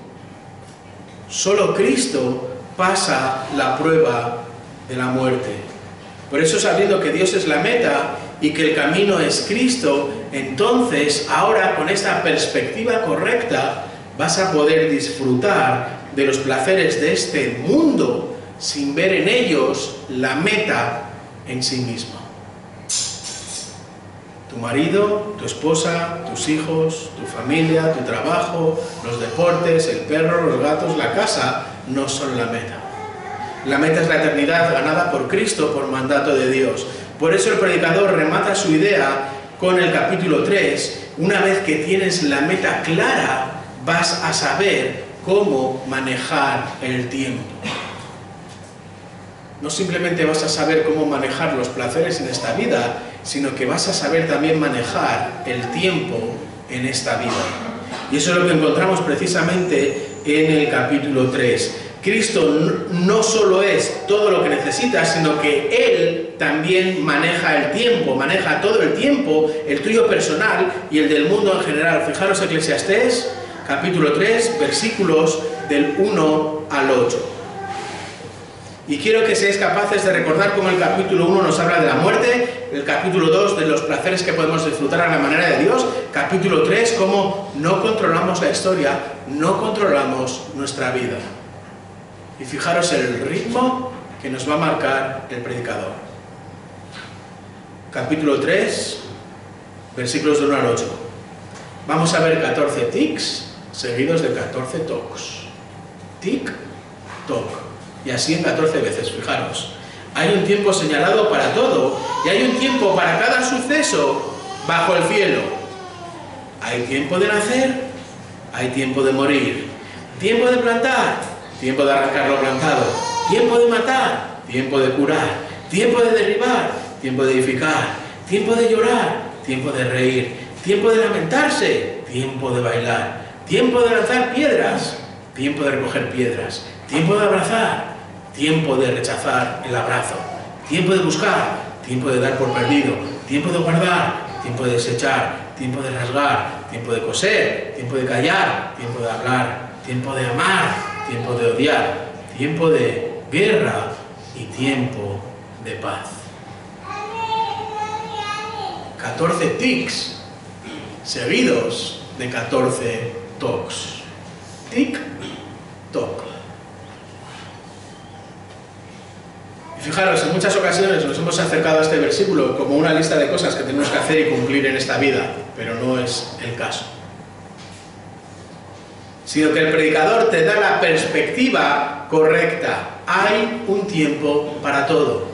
Solo Cristo pasa la prueba de la muerte. Por eso, sabiendo que Dios es la meta y que el camino es Cristo, entonces ahora con esta perspectiva correcta vas a poder disfrutar de los placeres de este mundo sin ver en ellos la meta en sí mismo. Tu marido, tu esposa, tus hijos, tu familia, tu trabajo, los deportes, el perro, los gatos, la casa, no son la meta. La meta es la eternidad ganada por Cristo por mandato de Dios. Por eso el predicador remata su idea con el capítulo 3. Una vez que tienes la meta clara, vas a saber cómo manejar el tiempo. No simplemente vas a saber cómo manejar los placeres en esta vida, sino que vas a saber también manejar el tiempo en esta vida. Y eso es lo que encontramos precisamente en el capítulo 3. Cristo no solo es todo lo que necesitas, sino que Él también maneja el tiempo, maneja todo el tiempo, el tuyo personal y el del mundo en general. Fijaros Eclesiastés, capítulo 3, versículos del 1 al 8. Y quiero que seáis capaces de recordar cómo el capítulo 1 nos habla de la muerte, el capítulo 2 de los placeres que podemos disfrutar a la manera de Dios, capítulo 3 cómo no controlamos la historia, no controlamos nuestra vida. Y fijaros el ritmo que nos va a marcar el predicador. Capítulo 3, versículos del 1 al 8. Vamos a ver 14 tics seguidos de 14 tocs. Tic, toc. Y así en 14 veces, fijaros. Hay un tiempo señalado para todo y hay un tiempo para cada suceso bajo el cielo. Hay tiempo de nacer, hay tiempo de morir, tiempo de plantar, tiempo de arrancar lo plantado, tiempo de matar, tiempo de curar, tiempo de derribar, tiempo de edificar, tiempo de llorar, tiempo de reír, tiempo de lamentarse, tiempo de bailar, tiempo de lanzar piedras, tiempo de recoger piedras, tiempo de abrazar, tiempo de rechazar el abrazo, tiempo de buscar, tiempo de dar por perdido, tiempo de guardar, tiempo de desechar, tiempo de rasgar, tiempo de coser, tiempo de callar, tiempo de hablar, tiempo de amar, tiempo de odiar, tiempo de guerra y tiempo de paz. 14 tics seguidos de 14 tocs. Tic, toc. Y fijaros, en muchas ocasiones nos hemos acercado a este versículo como una lista de cosas que tenemos que hacer y cumplir en esta vida, pero no es el caso. Sino que el predicador te da la perspectiva correcta. Hay un tiempo para todo.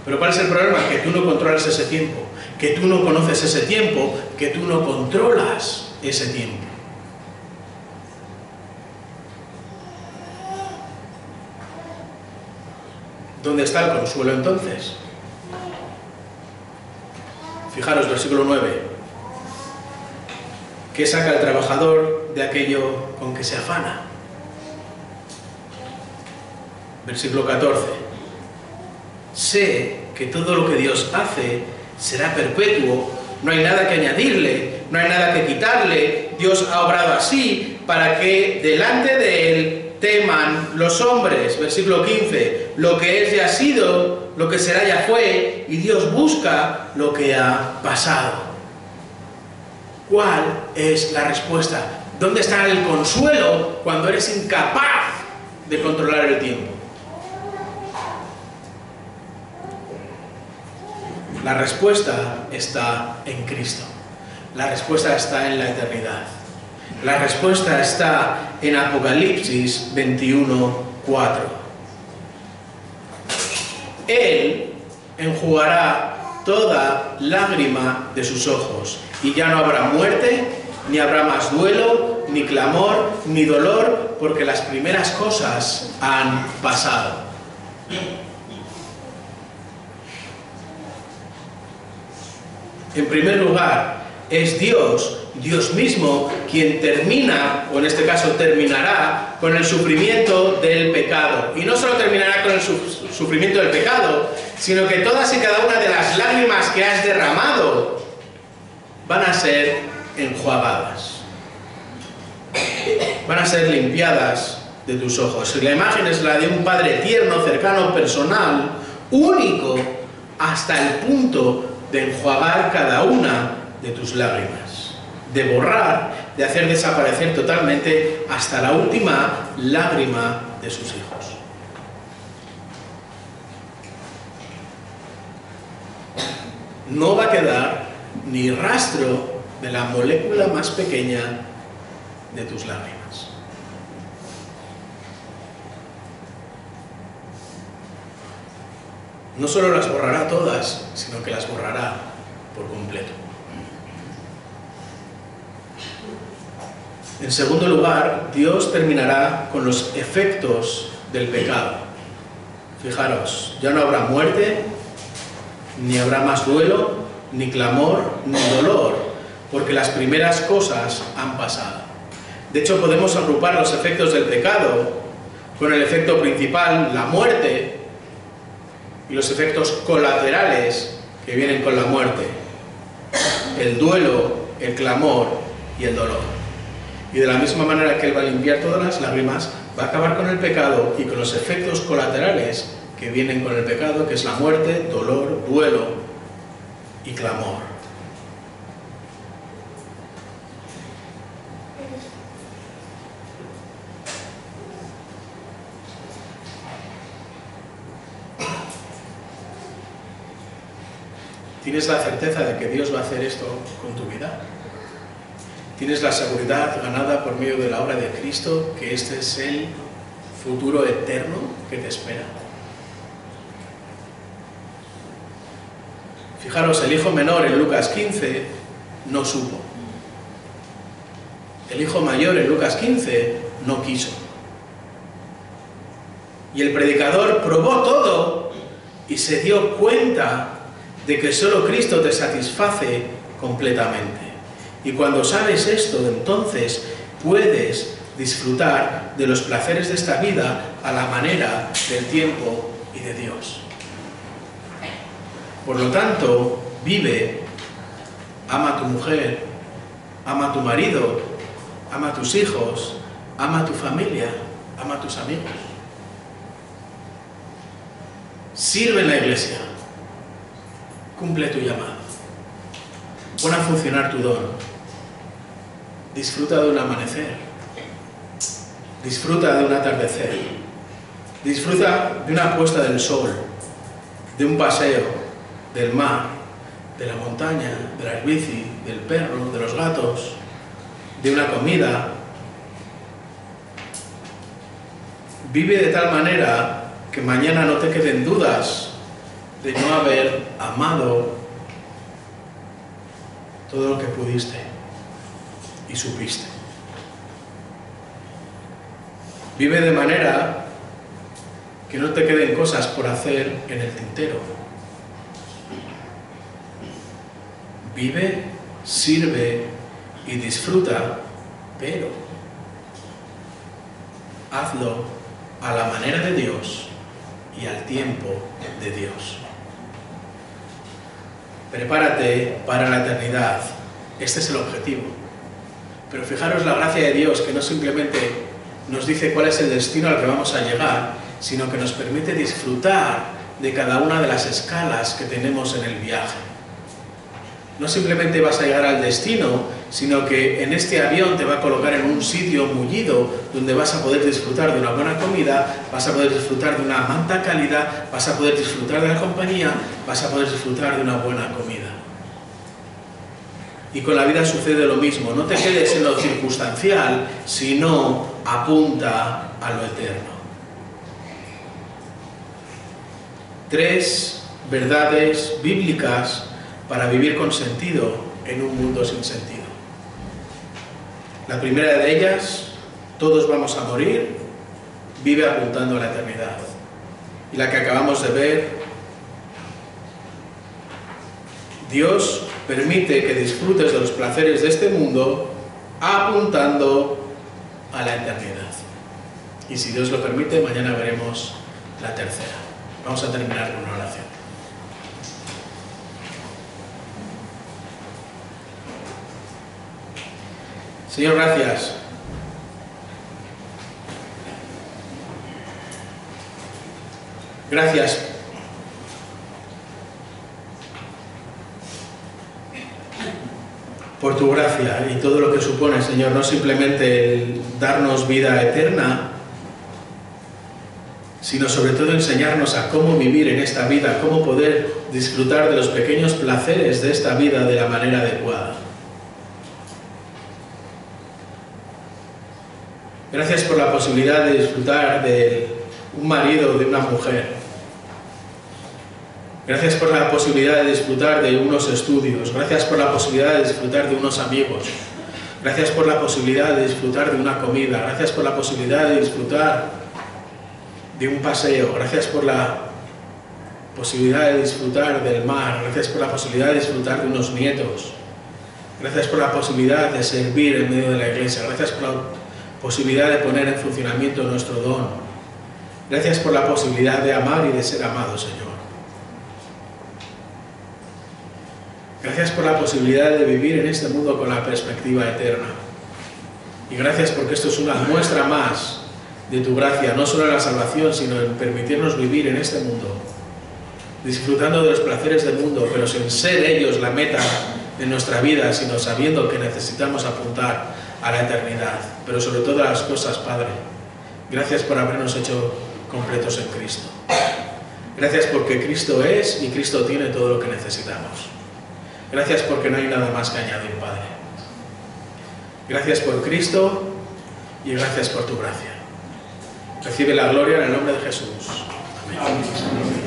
Pero ¿cuál es el problema? Que tú no controlas ese tiempo, que tú no conoces ese tiempo, que tú no controlas ese tiempo. ¿Dónde está el consuelo entonces? Fijaros, versículo 9. ¿Qué saca el trabajador de aquello con que se afana? Versículo 14. Sé que todo lo que Dios hace será perpetuo, no hay nada que añadirle, no hay nada que quitarle. Dios ha obrado así para que delante de Él teman los hombres. Versículo 15. Lo que es ya ha sido, lo que será ya fue, y Dios busca lo que ha pasado. ¿Cuál es la respuesta? ¿Dónde está el consuelo cuando eres incapaz de controlar el tiempo? La respuesta está en Cristo. La respuesta está en la eternidad. La respuesta está en Apocalipsis 21:4. Él enjugará toda lágrima de sus ojos, y ya no habrá muerte, ni habrá más duelo, ni clamor, ni dolor, porque las primeras cosas han pasado. En primer lugar, es Dios mismo quien termina, o en este caso terminará, con el sufrimiento del pecado. Y no solo terminará con el sufrimiento del pecado, sino que todas y cada una de las lágrimas que has derramado van a ser enjuagadas. Van a ser limpiadas de tus ojos. La imagen es la de un padre tierno, cercano, personal, único, hasta el punto de enjuagar cada una de tus lágrimas, de borrar, de hacer desaparecer totalmente hasta la última lágrima de sus hijos. No va a quedar ni rastro de la molécula más pequeña de tus lágrimas. No solo las borrará todas, sino que las borrará por completo. En segundo lugar, Dios terminará con los efectos del pecado. Fijaros, ya no habrá muerte, ni habrá más duelo, ni clamor, ni dolor, porque las primeras cosas han pasado. De hecho, podemos agrupar los efectos del pecado con el efecto principal, la muerte, y los efectos colaterales que vienen con la muerte, el duelo, el clamor y el dolor. Y de la misma manera que Él va a limpiar todas las lágrimas, va a acabar con el pecado y con los efectos colaterales que vienen con el pecado, que es la muerte, dolor, duelo y clamor. ¿Tienes la certeza de que Dios va a hacer esto con tu vida? ¿Tienes la seguridad ganada por medio de la obra de Cristo que este es el futuro eterno que te espera? Fijaros, el hijo menor en Lucas 15 no supo. El hijo mayor en Lucas 15 no quiso. Y el predicador probó todo y se dio cuenta de que solo Cristo te satisface completamente. Y cuando sabes esto, entonces puedes disfrutar de los placeres de esta vida a la manera del tiempo y de Dios. Por lo tanto, vive, ama a tu mujer, ama a tu marido, ama a tus hijos, ama a tu familia, ama a tus amigos. Sirve en la iglesia. Cumple tu llamado. Pon a funcionar tu don. Disfruta de un amanecer. Disfruta de un atardecer. Disfruta de una puesta del sol, de un paseo, del mar, de la montaña, de la bici, del perro, de los gatos, de una comida. Vive de tal manera que mañana no te queden dudas de no haber amado todo lo que pudiste y supiste. Vive de manera que no te queden cosas por hacer en el tintero. Vive, sirve y disfruta, pero hazlo a la manera de Dios y al tiempo de Dios. Prepárate para la eternidad. Este es el objetivo. Pero fijaros la gracia de Dios, que no simplemente nos dice cuál es el destino al que vamos a llegar, sino que nos permite disfrutar de cada una de las escalas que tenemos en el viaje. No simplemente vas a llegar al destino, sino que en este avión te va a colocar en un sitio mullido donde vas a poder disfrutar de una buena comida, vas a poder disfrutar de una manta cálida, vas a poder disfrutar de la compañía, vas a poder disfrutar de una buena comida. Y con la vida sucede lo mismo. No te quedes en lo circunstancial, sino apunta a lo eterno. 3 verdades bíblicas para vivir con sentido en un mundo sin sentido. La primera de ellas, todos vamos a morir, vive apuntando a la eternidad. Y la que acabamos de ver, Dios permite que disfrutes de los placeres de este mundo apuntando a la eternidad. Y si Dios lo permite, mañana veremos la tercera. Vamos a terminar con una oración. Señor, gracias. Gracias por tu gracia y todo lo que supone, Señor, no simplemente el darnos vida eterna, sino sobre todo enseñarnos a cómo vivir en esta vida, cómo poder disfrutar de los pequeños placeres de esta vida de la manera adecuada. Gracias por la posibilidad de disfrutar de un marido o de una mujer. Gracias por la posibilidad de disfrutar de unos estudios. Gracias por la posibilidad de disfrutar de unos amigos. Gracias por la posibilidad de disfrutar de una comida. Gracias por la posibilidad de disfrutar de un paseo. Gracias por la posibilidad de disfrutar del mar, gracias por la posibilidad de disfrutar de unos nietos, gracias por la posibilidad de servir en medio de la iglesia, gracias por la posibilidad de poner en funcionamiento nuestro don, gracias por la posibilidad de amar y de ser amado, Señor. Gracias por la posibilidad de vivir en este mundo con la perspectiva eterna. Y gracias porque esto es una muestra más de tu gracia, no solo en la salvación, sino en permitirnos vivir en este mundo, disfrutando de los placeres del mundo, pero sin ser ellos la meta de nuestra vida, sino sabiendo que necesitamos apuntar a la eternidad. Pero sobre todas las cosas, Padre, gracias por habernos hecho completos en Cristo. Gracias porque Cristo es y Cristo tiene todo lo que necesitamos. Gracias porque no hay nada más que añadir, Padre. Gracias por Cristo y gracias por tu gracia. Recibe la gloria en el nombre de Jesús. Amén.